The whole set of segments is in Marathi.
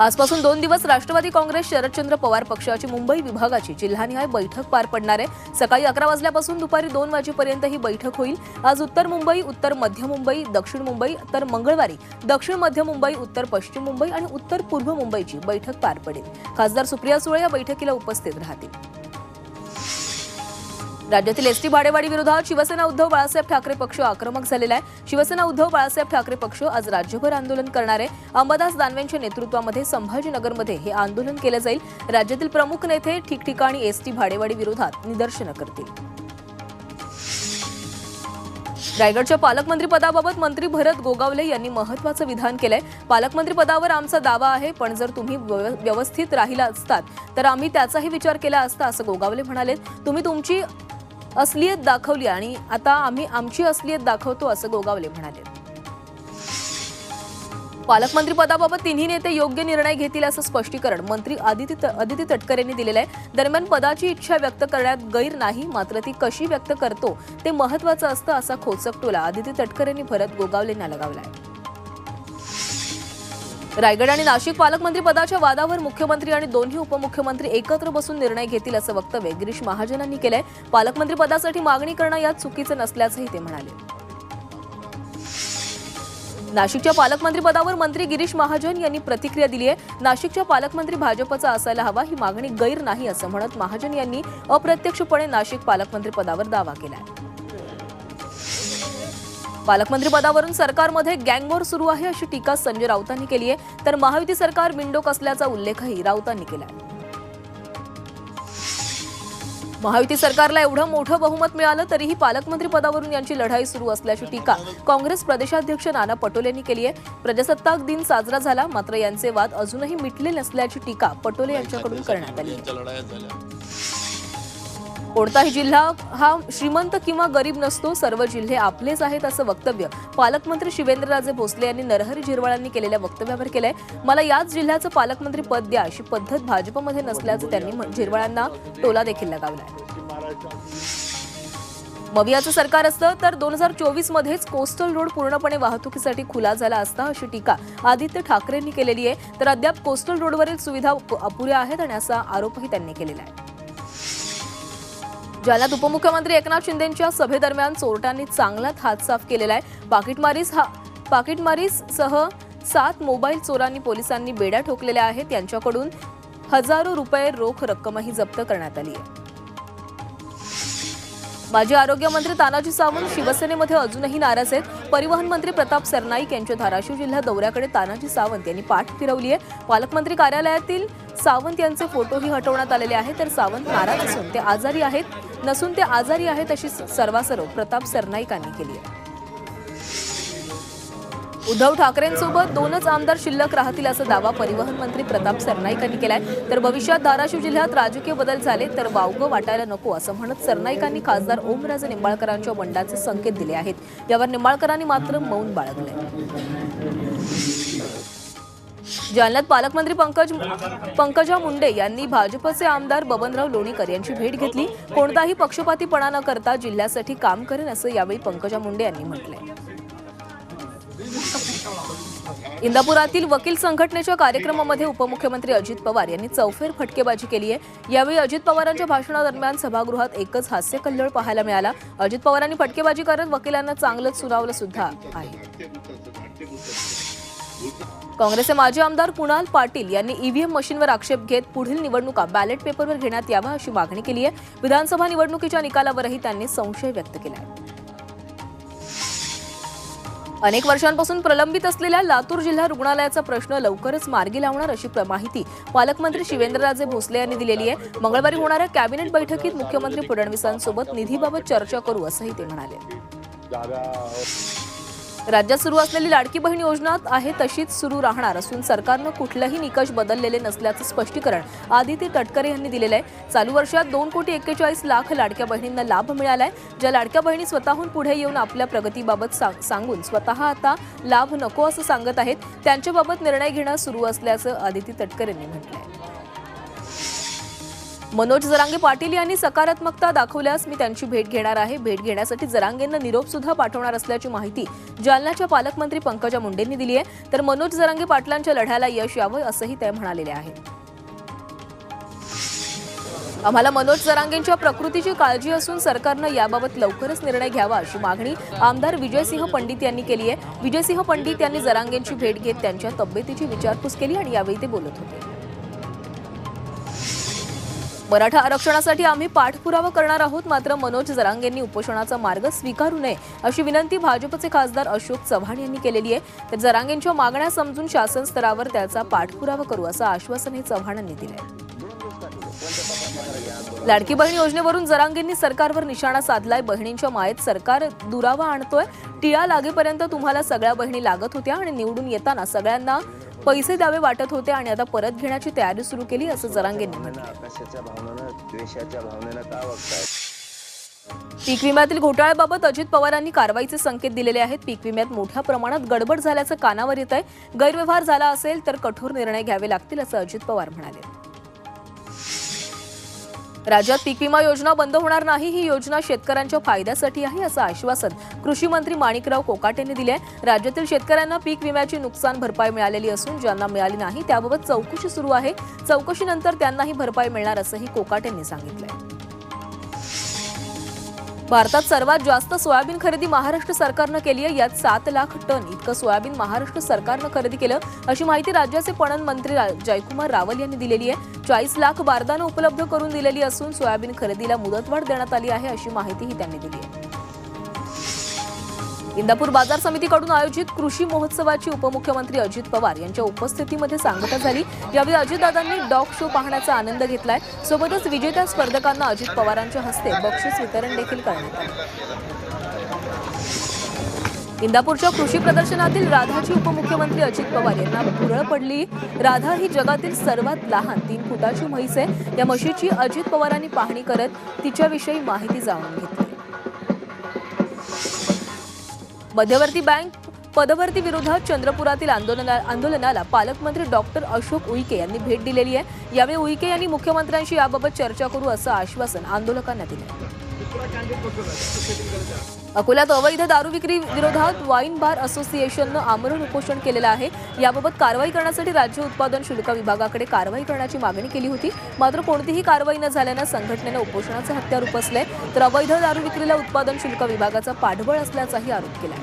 आजपासून 2 दिवस राष्ट्रवादी काँग्रेस शरदचंद्र पवार पक्षाची मुंबई विभागाची जिल्हानिहाय बैठक पार पडणार आहे। सकाळी 11 वाजल्यापासून दुपारी 2 वाजेपर्यंत ही बैठक होईल। आज उत्तर मुंबई, उत्तर मध्य मुंबई, दक्षिण मुंबई, तर मंगळवारी दक्षिण मध्य मुंबई, उत्तर पश्चिम मुंबई आणि उत्तर पूर्व मुंबईची बैठक पार पडेल। खासदार सुप्रिया सुळे या बैठकीला उपस्थित राहतील। राज्यातील एसटी भाडेवाढी विरोधात शिवसेना उद्धव बाळासाहेब ठाकरे पक्ष आक्रमक झालेला आहे। शिवसेना उद्धव बाळासाहेब ठाकरे पक्ष आज राज्यभर आंदोलन करणार आहे। अंबादास दानवेंच्या नेतृत्वामध्ये संभाजीनगरमध्ये हे आंदोलन केले जाईल। राज्यातील प्रमुख नेते ठिकठिकाणी एसटी भाडेवाढी विरोधात निदर्शनं करतील। रायगडच्या पालकमंत्री पदाबाबत मंत्री भरत गोगावले यांनी महत्त्वाचं विधान केलंय। पालकमंत्री पदावर आमचा दावा आहे, पण जर तुम्ही व्यवस्थित राहिला असतात तर आम्ही त्याचाही विचार केला असता, असं गोगावले म्हणाले। तुम्ही तुमची असलियत दाखवली आणि आता आम्ही आमची असलियत दाखवतो, असं गोगावले म्हणाले। पालकमंत्री पदाबाबत तिन्ही नेते योग्य निर्णय घेतील असं स्पष्टीकरण मंत्री आदिती तटकरे यांनी दिलेलं आहे। दरम्यान पदाची इच्छा व्यक्त करण्यात गैर नाही, मात्र ती कशी व्यक्त करतो ते महत्त्वाचं असतं, असा खोचक टोला आदिती तटकरे यांनी भरत गोगावलेंना लगावलाय। रायगड आणि नाशिक पालकमंत्री पदाच्या वादावर मुख्यमंत्री आणि दोन्ही उपमुख्यमंत्री एकत्र बसून निर्णय घेतील असं वक्तव्य गिरीश महाजनांनी केलंय। पालकमंत्री पदासाठी मागणी करणं यात चुकीचं नसल्याचंही ते म्हणाले। नाशिकच्या पालकमंत्री पदावर मंत्री गिरीश महाजन यांनी प्रतिक्रिया दिली आहे। नाशिकच्या पालकमंत्री भाजपचा असायला हवा, ही मागणी गैर नाही असं म्हणत महाजन यांनी अप्रत्यक्षपणे नाशिक पालकमंत्री पदावर दावा केलाय। पालकमंत्री पदावरून सरकारमध्ये गँगवॉर सुरू आहे अशी टीका संजय राऊतांनी केली आहे, तर महायुती सरकार बिनडोक असल्याचा उल्लेखही राऊतांनी केलाय। महायुती सरकारला एवढं मोठं बहुमत मिळालं तरीही पालकमंत्री पदावरून यांची लढाई सुरू असल्याची टीका काँग्रेस प्रदेशाध्यक्ष नाना पटोले यांनी केली आहे। प्रजासत्ताक दिन साजरा झाला, मात्र यांचे वाद अजूनही मिटले नसल्याची टीका पटोले यांच्याकडून करण्यात आली। कोणताही जिल्हा हा श्रीमंत किंवा गरीब नसतो, सर्व जिल्हे आपलेच आहेत, असं वक्तव्य पालकमंत्री शिवेंद्रराजे भोसले यांनी नरहरी झिरवाळांनी केलेल्या वक्तव्यावर केलंय। मला याच जिल्ह्याचं पालकमंत्री पद द्या अशी पद्धत भाजपमध्ये नसल्याचं त्यांनी झिरवाळांना टोला देखील लगावलाय। मवियाचं सरकार असतं तर 2024 मध्येच कोस्टल रोड पूर्णपणे वाहतुकीसाठी खुला झाला असता, अशी टीका आदित्य ठाकरेंनी केलेली आहे, तर अद्याप कोस्टल रोडवरील सुविधा अपुऱ्या आहेत आणि असा आरोपही त्यांनी केलेला आहे। जालन्यात उपमुख्यमंत्री एकनाथ शिंदेंच्या सभेदरम्यान चोरट्यांनी चांगलाच हात साफ केलेला आहे। पाकिटमारीसह 7 मोबाईल चोरांनी पोलिसांनी बेड्या ठोकलेल्या आहेत। यांच्याकडून हजारो रुपये रोख रक्कमही जप्त करण्यात आली आहे। माजी आरोग्य मंत्री तानाजी सावंत शिवसेनेमध्ये अजूनही नाराज आहेत। परिवहन मंत्री प्रताप सरनाईक यांच्या धाराशिव जिल्हा दौऱ्याकडे तानाजी सावंत यांनी पाठ फिरवली आहे। पालकमंत्री कार्यालयातील सावंत यांचे फोटोही हटवण्यात आलेले आहेत, तर सावंत नाराज असून ते आजारी आहेत अशी सर्वासर्व प्रताप सरनाईकांनी केली आहे। उद्धव ठाकरेंसोबत 2च आमदार शिल्लक राहतील असा दावा परिवहन मंत्री प्रताप सरनाईकांनी केलाय, तर भविष्यात धाराशिव जिल्ह्यात राजकीय बदल झाले तर वावगं वाटायला नको असं म्हणत सरनाईकांनी खासदार ओमराजे निंबाळकरांच्या बंडाचे संकेत दिले आहेत। यावर निंबाळकरांनी मात्र मौन बाळगले। जालन्यात पालकमंत्री पंकजा मुंडे यांनी भाजपचे आमदार बबनराव लोणीकर यांची भेट घेतली। कोणताही पक्षपातीपणा न करता जिल्ह्यासाठी काम करेन असं यावेळी पंकजा मुंडे यांनी म्हटलंय। इंदापुरातील वकील संघटनेच्या कार्यक्रमामध्ये उपमुख्यमंत्री अजित पवार यांनी चौफेर फटकेबाजी केली आहे। यावेळी अजित पवारांच्या भाषणादरम्यान सभागृहात एकच हास्यकल्लोळ पाहायला मिळाला। अजित पवारांनी फटकेबाजी करत वकिलांना चांगलंच सुनावलं सुद्धा आहे। काँग्रेसचे माजी आमदार कुणाल पाटील यांनी ईव्हीएम मशीनवर आक्षेप घेत पुढील निवडणुका बॅलेट पेपरवर घेण्यात यावा अशी मागणी केली आहे। विधानसभा निवडणुकीच्या निकालावरही त्यांनी संशय व्यक्त केला आहे। अनेक वर्षांपासून प्रलंबित असलेल्या लातूर जिल्हा रुग्णालयाचा प्रश्न लवकरच मार्गी लावणार अशी माहिती पालकमंत्री शिवेंद्रराजे भोसले यांनी दिलेली आहे। मंगळवारी होणाऱ्या कॅबिनेट बैठकीत मुख्यमंत्री फडणवीसांसोबत निधीबाबत चर्चा करू असंही ते म्हणाले। राज्यात सुरू असलेली लाडकी बहीण योजना आहे तशीच सुरू राहणार असून सरकारनं कुठलाही निकष बदललेले नसल्याचं स्पष्टीकरण आदिती तटकरे यांनी दिलेलं आहे। चालू वर्षात 2,41,00,000 लाडक्या बहिणींना लाभ मिळालाय। ज्या लाडक्या बहिणी स्वतःहून पुढे येऊन आपल्या प्रगतीबाबत सांगून स्वतः आता लाभ नको असं सांगत आहेत, त्यांच्याबाबत निर्णय घेणं सुरू असल्याचं आदिती तटकरे यांनी म्हटलंय। मनोज जरांगे पाटील यांनी सकारात्मकता दाखवल्यास मी त्यांची भेट घेणार आहे. भेट घेण्यासाठी जरांगेंना निरोप सुद्धा पाठवणार असल्याची माहिती जालन्याच्या पालकमंत्री पंकजा मुंडेंनी दिली आहे. तर मनोज जरांगे पाटलांच्या लढ्याला यश यावं असंही ते म्हणालेले आहेत. आम्हाला मनोज जरांगेंच्या प्रकृतीची काळजी असून सरकारनं याबाबत लवकरच निर्णय घ्यावा अशी मागणी आमदार विजयसिंह पंडित यांनी केली आहे. विजयसिंह पंडित यांनी जरांगेंची भेट घेत त्यांच्या तब्येतीची विचारपूस केली आणि यावेळी ते बोलत होते. मराठा आरक्षणासाठी आम्ही पाठपुरावा करणार आहोत, मात्र मनोज जरांगेंनी उपोषणाचा मार्ग स्वीकारू नये अशी विनंती भाजपचे खासदार अशोक चव्हाण यांनी केलेली आहे. तर जरांगेंच्या मागण्या समजून शासन स्तरावर त्याचा पाठपुरावा करू असं आश्वासनही चव्हाणांनी दिलंय. लाडकी बहीण योजनेवरून जरांगेंनी सरकारवर निशाणा साधलाय. बहिणींच्या मायेत सरकार दुरावा आणतोय. टिळा लागेपर्यंत तुम्हाला सगळ्या बहिणी लागत होत्या आणि निवडून येताना सगळ्यांना पैसे द्यावे वाटत होते आणि आता परत घेण्याची तयारी सुरू केली असं जरांगेंनी म्हटलं. पीक विम्यातील घोटाळ्याबाबत अजित पवारांनी कारवाईचे संकेत दिलेले आहेत. पीक विम्यात मोठ्या प्रमाणात गडबड झाल्याचं कानावर येत आहे. गैरव्यवहार झाला असेल तर कठोर निर्णय घ्यावे लागतील असं अजित पवार म्हणाले. राज्यात पीक विमा योजना बंद होणार नाही. ही योजना शेतकऱ्यांच्या फायद्यासाठी आहे असं आश्वासन कृषी मंत्री माणिकराव कोकाटे यांनी दिले आहे. राज्यातील शेतकऱ्यांना पीक विम्याची नुकसान भरपाई मिळालेली असून ज्यांना मिळाली नाही त्याबाबत चौकशी सुरू आहे. चौकशीनंतर त्यांनाही भरपाई मिळणार असंही कोकाटे यांनी सांगितलंय. भारतात सर्वात जास्त सोयाबीन खरेदी महाराष्ट्र सरकारनं केली आहे. यात 7 लाख टन इतकं सोयाबीन महाराष्ट्र सरकारनं खरेदी केलं अशी माहिती राज्याचे पणन मंत्री जयकुमार रावल यांनी दिलेली आहे. 40 लाख बारदानं उपलब्ध करून दिलेली असून सोयाबीन खरेदीला मुदतवाढ देण्यात आली आहे अशी माहितीही त्यांनी दिली आहे. इंदापूर बाजार समितीकडून आयोजित कृषी महोत्सवाची उपमुख्यमंत्री अजित पवार यांच्या उपस्थितीमध्ये सांगता झाली. यावेळी अजितदादांनी डॉग शो पाहण्याचा आनंद घेतलाय. सोबतच विजेत्या स्पर्धकांना अजित पवारांच्या हस्ते बक्षीस वितरण देखील करण्यात आले. इंदापूरच्या कृषी प्रदर्शनातील राधाची उपमुख्यमंत्री अजित पवार यांना भुरळ पडली. राधा ही जगातील सर्वात लहान 3 फुटाची म्हैस आहे. या म्हशीची अजित पवारांनी पाहणी करत तिच्याविषयी माहिती जाणून घेतली. मध्यवर्ती बँक पदभरती विरोधात चंद्रपुरातील आंदोलनाला पालकमंत्री डॉक्टर अशोक उईके यांनी भेट दिलेली आहे. यावेळी उईके यांनी मुख्यमंत्र्यांशी याबाबत चर्चा करू असं आश्वासन आंदोलकांना दिलं. अकोल्यात अवैध दारू विक्री विरोधात वाईन बार असोसिएशननं आमरण उपोषण केलेलं आहे. याबाबत कारवाई करण्यासाठी राज्य उत्पादन शुल्क विभागाकडे कारवाई करण्याची मागणी केली होती. मात्र कोणतीही कारवाई न झाल्यानं संघटनेनं उपोषणाचं हत्यार उपसलंय. तर अवैध दारू विक्रीला उत्पादन शुल्क विभागाचा पाठबळ असल्याचाही आरोप केला.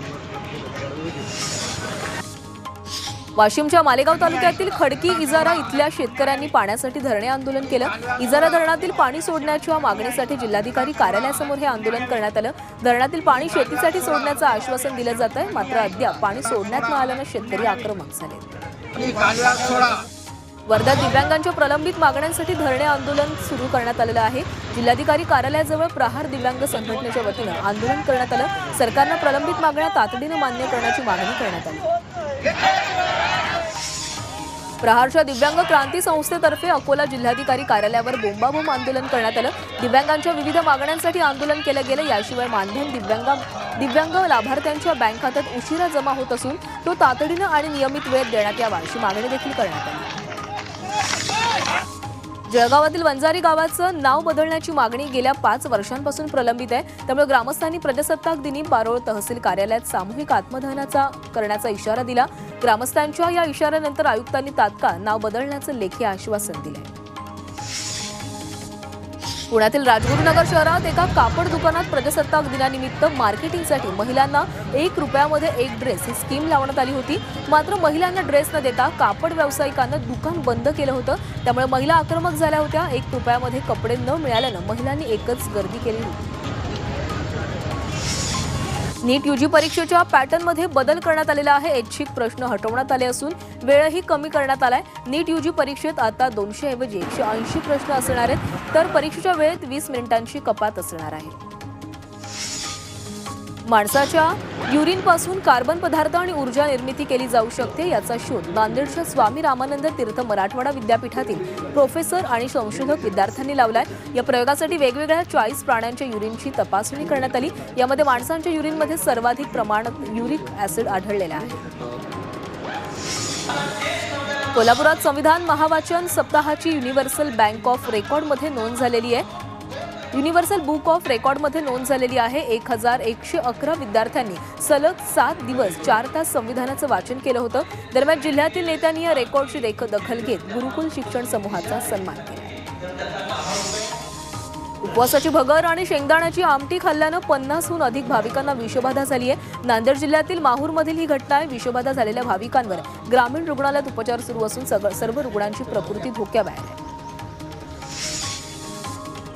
वाशिमच्या मालेगाव तालुक्यातील खडकी इजारा इथल्या शेतकऱ्यांनी पाण्यासाठी धरणे आंदोलन केलं. इजारा धरणातील पाणी सोडण्याच्या मागणीसाठी जिल्हाधिकारी कार्यालयासमोर हे आंदोलन करण्यात आलं. धरणातील पाणी शेतीसाठी सोडण्याचं आश्वासन दिलं जात आहे, मात्र अद्याप पाणी सोडण्यात न आल्यानं शेतकरी आक्रमक झाले. वर्ध्यात दिव्यांगांच्या प्रलंबित मागण्यांसाठी धरणे आंदोलन सुरू करण्यात आलेलं आहे. जिल्हाधिकारी कार्यालयाजवळ प्रहार दिव्यांग संघटनेच्या वतीनं आंदोलन करण्यात आलं. सरकारनं प्रलंबित मागण्या तातडीनं मान्य करण्याची मागणी करण्यात आली. प्रहारच्या दिव्यांग क्रांती संस्थेतर्फे अकोला जिल्हाधिकारी कार्यालयावर बोंबाबोंब आंदोलन करण्यात आलं. दिव्यांगांच्या विविध मागण्यांसाठी आंदोलन केलं गेलं. याशिवाय मानधन दिव्यांग लाभार्थ्यांच्या बँक खात्यात उशिरा जमा होत असून तो तातडीनं आणि नियमित वेळेत देण्यात यावा अशी मागणी देखील करण्यात आली. जळगावातील वंजारी गावाचं नाव बदलण्याची मागणी गेल्या 5 वर्षांपासून प्रलंबित आहे. त्यामुळे ग्रामस्थांनी प्रजासत्ताक दिनी पारोळ तहसील कार्यालयात सामूहिक आत्मदहनाचा करण्याचा इशारा दिला. ग्रामस्थांच्या या इशाऱ्यानंतर आयुक्तांनी तात्काळ नाव बदलण्याचं लेखी आश्वासन दिलंय. पुण्यातील राजगुरुनगर शहरात एका कापड दुकानात प्रजासत्ताक दिनानिमित्त मार्केटिंगसाठी महिलांना 1 रुपयामध्ये 1 ड्रेस ही स्कीम लावण्यात आली होती. मात्र महिलांना ड्रेस न देता कापड व्यावसायिकांना दुकान बंद केलं होतं. त्यामुळे महिला आक्रमक झाल्या होत्या. 1 रुपयामध्ये कपडे न मिळाल्यानं महिलांनी एकच गर्दी केली होती. नीट यूजी परीक्षेच्या पॅटर्नमध्ये बदल करण्यात आलेला आहे. ऐच्छिक प्रश्न हटवण्यात आले असून वेळही कमी करण्यात आलाय. नीट यूजी परीक्षेत आता 200 ऐवजी 180 प्रश्न असणार आहेत. तर परीक्षेच्या वेळेत 20 मिनिटांची कपात असणार आहे. माणसाच्या युरिनपासून कार्बन पदार्थ आणि ऊर्जा निर्मिती केली जाऊ शकते याचा शोध नांदेडच्या स्वामी रामानंद तीर्थ मराठवाडा विद्यापीठातील प्रोफेसर आणि संशोधक विद्यार्थ्यांनी लावलाय. या प्रयोगासाठी वेगवेगळ्या 40 प्राण्यांच्या युरिनची तपासणी करण्यात आली. यामध्ये माणसांच्या युरिनमध्ये सर्वाधिक प्रमाणात युरिक ऍसिड आढळलेला आहे. कोल्हापुरात संविधान महावाचन सप्ताहाची युनिव्हर्सल बँक ऑफ रेकॉर्डमध्ये नोंद झालेली आहे. युनिव्हर्सल बुक ऑफ रेकॉर्डमध्ये नोंद झालेली आहे. 1111 विद्यार्थ्यांनी सलग 7 दिवस 4 तास संविधानाचं वाचन केलं होतं. दरम्यान जिल्ह्यातील नेत्यांनी या रेकॉर्डची दखल घेत गुरुकुल शिक्षण समूहाचा सन्मान केला. उपवासाची भगर आणि शेंगदाण्याची आमटी खाल्ल्यानं 50हून अधिक भाविकांना विषबाधा झाली आहे. नांदेड जिल्ह्यातील माहूरमधील ही घटना आहे. विषबाधा झालेल्या भाविकांवर ग्रामीण रुग्णालयात उपचार सुरू असून सर्व रुग्णांची प्रकृती धोक्याबाहेर आहे.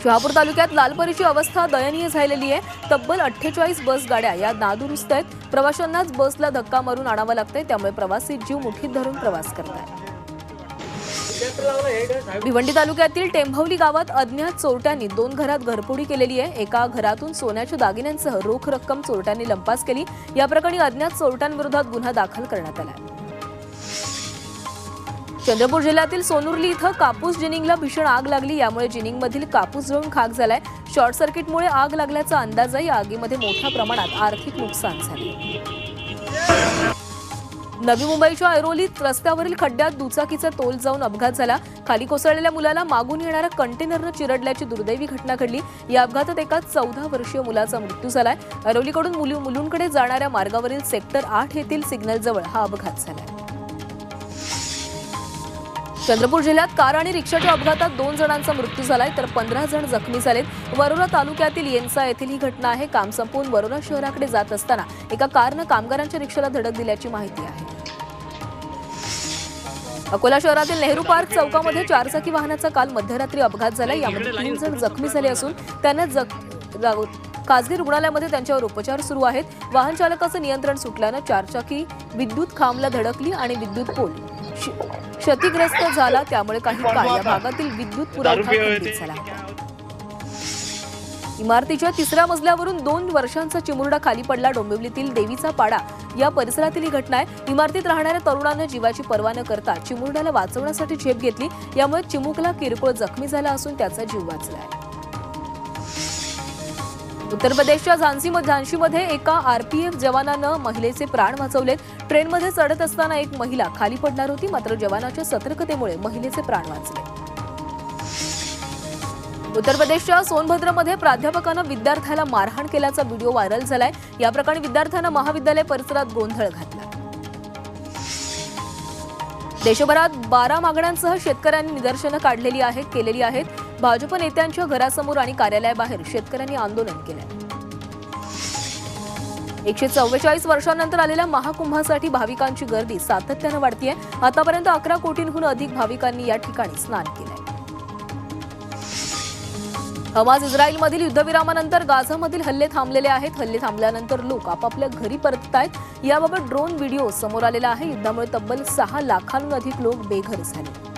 शहापूर तालुक्यात लालपरीची अवस्था दयनीय झालेली आहे. तब्बल 48 बस गाड्या या नादुरुस्त आहेत. प्रवाशांनाच बसला धक्का मारून आणावं लागतंय, त्यामुळे प्रवासी जीव मुठीत धरून प्रवास करतात. भिवंडी तालुक्यातील टेंभवली गावात अज्ञात चोरट्यांनी 2 घरात घरफोडी केलेली आहे. एका घरातून सोन्याच्या दागिन्यांसह रोख रक्कम चोरट्यांनी लंपास केली. या प्रकरणी अज्ञात चोरट्यांविरोधात गुन्हा दाखल करण्यात आला. चंद्रपूर जिल्ह्यातील सोनुर्ली इथं कापूस जिनिंगला भीषण आग लागली. यामुळे जिनिंगमधील कापूस जळून खाक झालाय. शॉर्ट सर्किटमुळे आग लागल्याचा अंदाज आहे. या आगीमध्ये मोठ्या प्रमाणात आर्थिक नुकसान झाले. नवी मुंबईच्या ऐरोलीत रस्त्यावरील खड्ड्यात दुचाकीचा तोल जाऊन अपघात झाला. खाली कोसळलेल्या मुलाला मागून येणाऱ्या कंटेनरनं चिरडल्याची दुर्दैवी घटना घडली. या अपघातात एका 14 वर्षीय मुलाचा मृत्यू झालाय. ऐरोलीकडून मुलुंडकडे जाणाऱ्या मार्गावरील सेक्टर 8 येथील सिग्नलजवळ हा अपघात झालाय. चंद्रपूर जिल्ह्यात कार आणि रिक्षाच्या अपघातात 2 जणांचा मृत्यू झालाय, तर 15 जण जखमी झालेत. वरोरा तालुक्यातील येनसा येथील ही घटना आहे. काम संपवून वरोरा शहराकडे जात असताना एका कारनं कामगारांच्या रिक्षाला धडक दिल्याची माहिती आहे. अकोला शहरातील नेहरू पार्क चौकामध्ये 4 चाकी वाहनाचा काल मध्यरात्री अपघात झाला. यामध्ये 3 जण जखमी झाले असून त्यांना खासगी रुग्णालयामध्ये त्यांच्यावर उपचार सुरू आहेत. वाहन चालकाचं नियंत्रण सुटल्यानं 4 चाकी विद्युत खांबला धडकली आणि विद्युत पोल क्षतिग्रस्त झाला. त्यामुळे काही काळ या भागातील विद्युत पुरवठा खंडित झाला. इमारतीच्या 3ऱ्या मजल्यावरून 2 वर्षांचा चिमुरडा खाली पडला. डोंबिवलीतील देवीचा पाडा या परिसरातील ही घटना आहे. इमारतीत राहणाऱ्या तरुणानं जीवाची पर्वा न करता चिमुरड्याला वाचवण्यासाठी झेप घेतली. यामुळे चिमुकला किरकोळ जखमी झाला असून त्याचा जीव वाचलाय. उत्तर प्रदेशच्या झांसीमध्ये एका आरपीएफ जवानानं महिलेचे प्राण वाचवलेत. ट्रेनमध्ये चढत असताना एक महिला खाली पडणार होती, मात्र जवानाच्या सतर्कतेमुळे महिलेचे प्राण वाचले. उत्तर प्रदेशच्या सोनभद्रमध्ये प्राध्यापकानं विद्यार्थ्याला मारहाण केल्याचा व्हिडिओ व्हायरल झालाय. या प्रकरणी विद्यार्थ्यानं महाविद्यालय परिसरात गोंधळ घातला. देशभरात 12 मागण्यांसह शेतकऱ्यांनी निदर्शनं केलेली आहेत. भाजप नेत्यांच्या घरासमोर आणि कार्यालयाबाहेर शेतकऱ्यांनी आंदोलन केलंय. 144 वर्षांनंतर आलेल्या महाकुंभासाठी भाविकांची गर्दी सातत्यानं वाढतीये. आतापर्यंत 11 कोटींहून अधिक भाविकांनी या ठिकाणी स्नान केलंय. हमास इस्रायलमधील युद्धविरामानंतर गाझामधील हल्ले थांबलेले आहेत. हल्ले थांबल्यानंतर लोक आपापल्या घरी परततायत. याबाबत ड्रोन व्हिडिओ समोर आलेला आहे. युद्धामुळे तब्बल 6 लाखांहून अधिक लोक बेघर झाले.